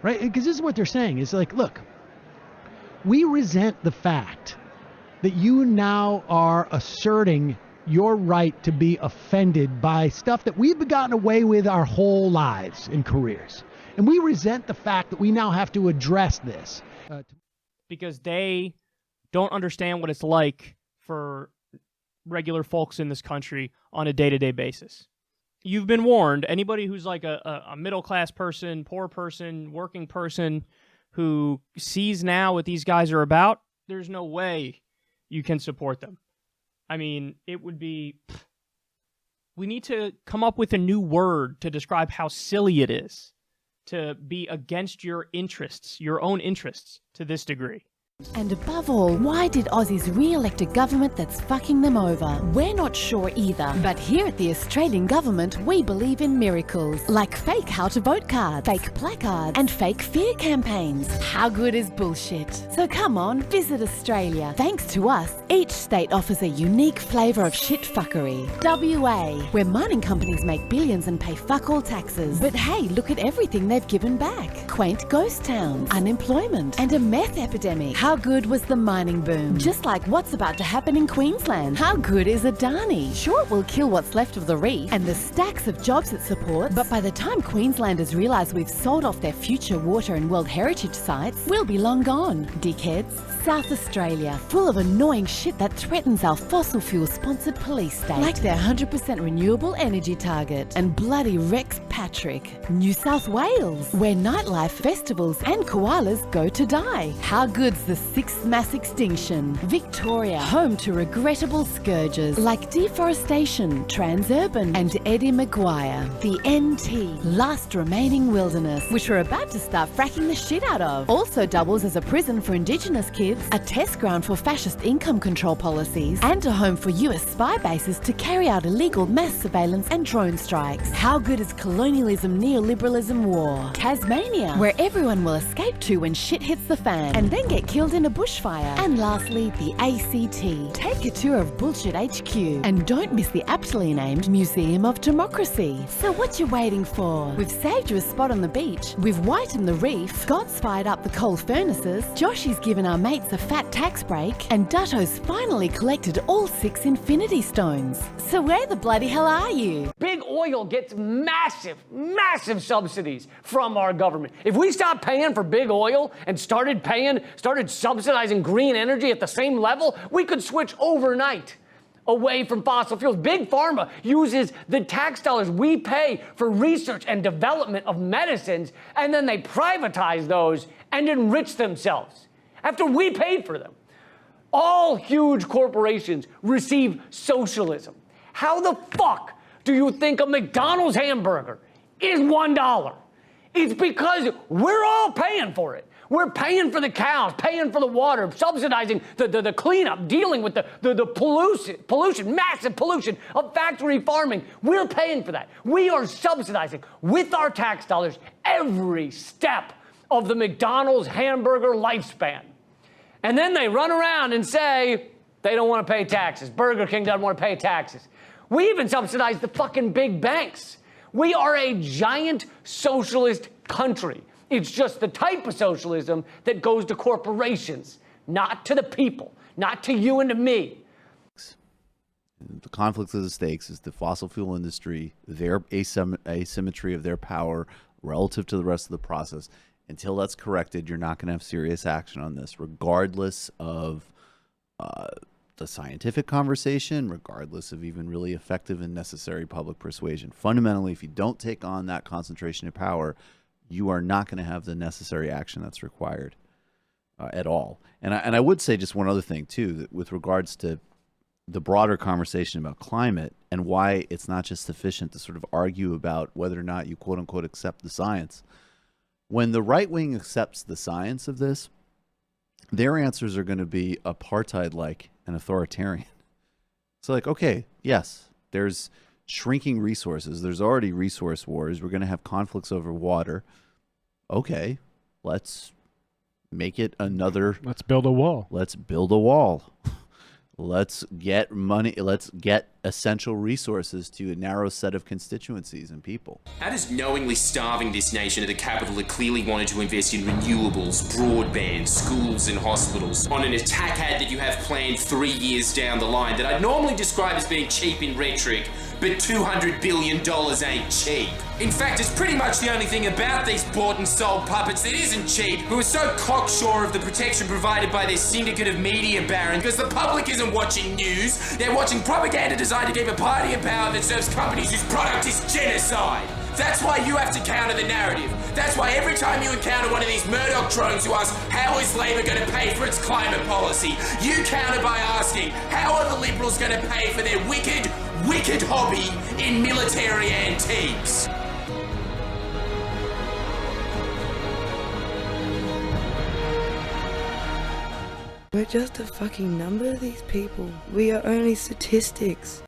right? Because this is what they're saying. It's like, look, we resent the fact that you now are asserting your right to be offended by stuff that we've gotten away with our whole lives and careers. And we resent the fact that we now have to address this. Because they don't understand what it's like for regular folks in this country on a day-to-day basis. You've been warned. Anybody who's like a middle-class person, poor person, working person who sees now what these guys are about, there's no way you can support them. I mean, it would be... We need to come up with a new word to describe how silly it is to be against your interests, your own interests, to this degree. And above all, why did Aussies re-elect a government that's fucking them over? We're not sure either. But here at the Australian government, we believe in miracles. Like fake how to vote cards, fake placards, and fake fear campaigns. How good is bullshit? So come on, visit Australia. Thanks to us, each state offers a unique flavour of shit fuckery. WA, where mining companies make billions and pay fuck all taxes. But hey, look at everything they've given back. Quaint ghost towns, unemployment, and a meth epidemic. How good was the mining boom? Just like what's about to happen in Queensland. How good is Adani? Sure, it will kill what's left of the reef and the stacks of jobs it supports, but by the time Queenslanders realise we've sold off their future water and World Heritage sites, we'll be long gone. Dickheads. South Australia, full of annoying shit that threatens our fossil fuel-sponsored police state, like their 100% renewable energy target, and bloody Rex Patrick. New South Wales, where nightlife, festivals, and koalas go to die. How good's the sixth mass extinction? Victoria, home to regrettable scourges like deforestation, transurban, and Eddie Maguire. The NT, last remaining wilderness, which we're about to start fracking the shit out of. Also doubles as a prison for Indigenous kids, a test ground for fascist income control policies, and a home for US spy bases to carry out illegal mass surveillance and drone strikes. How good is colonialism, neoliberalism, war? Tasmania, where everyone will escape to when shit hits the fan and then get killed in a bushfire. And lastly, the ACT. Take a tour of Bullshit HQ and don't miss the aptly named Museum of Democracy. So what you waiting for? We've saved you a spot on the beach, we've whitened the reef, Scott's fired up the coal furnaces, Joshy's given our mates a fat tax break, and Dutto's finally collected all 6 Infinity Stones. So where the bloody hell are you? Big oil gets massive subsidies from our government. If we stopped paying for big oil and started subsidizing green energy at the same level, we could switch overnight away from fossil fuels. Big Pharma uses the tax dollars we pay for research and development of medicines, and then they privatize those and enrich themselves after we paid for them. All huge corporations receive socialism. How the fuck do you think a McDonald's hamburger is $1? It's because we're all paying for it. We're paying for the cows, paying for the water, subsidizing the cleanup, dealing with the pollution, massive pollution of factory farming. We're paying for that. We are subsidizing with our tax dollars every step of the McDonald's hamburger lifespan. And then they run around and say they don't want to pay taxes. Burger King doesn't want to pay taxes. We even subsidize the fucking big banks. We are a giant socialist country. It's just the type of socialism that goes to corporations, not to the people, not to you and to me. The conflicts of the stakes is the fossil fuel industry, their asymmetry of their power relative to the rest of the process. Until that's corrected, you're not going to have serious action on this, regardless of the scientific conversation, regardless of even really effective and necessary public persuasion. Fundamentally, if you don't take on that concentration of power, you are not going to have the necessary action that's required at all. And I would say just one other thing, too, that with regards to the broader conversation about climate and why it's not just sufficient to sort of argue about whether or not you, quote unquote, accept the science. When the right wing accepts the science of this, their answers are going to be apartheid-like and authoritarian. It's like, okay, yes, there's shrinking resources. There's already resource wars. We're going to have conflicts over water. Okay, let's make it another... Let's build a wall. Let's build a wall. Let's get money. Let's get essential resources to a narrow set of constituencies and people. How does knowingly starving this nation at the capital that clearly wanted to invest in renewables, broadband, schools and hospitals on an attack ad that you have planned 3 years down the line that I'd normally describe as being cheap in rhetoric, but $200 billion ain't cheap. In fact, it's pretty much the only thing about these bought and sold puppets that isn't cheap, who are so cocksure of the protection provided by their syndicate of media barons, because the public isn't watching news, they're watching propaganda designed to keep a party in power that serves companies whose product is genocide. That's why you have to counter the narrative. That's why every time you encounter one of these Murdoch drones who ask, how is Labor going to pay for its climate policy? You counter by asking, how are the Liberals going to pay for their wicked hobby in military antiques? We're just a fucking number, these people. We are only statistics.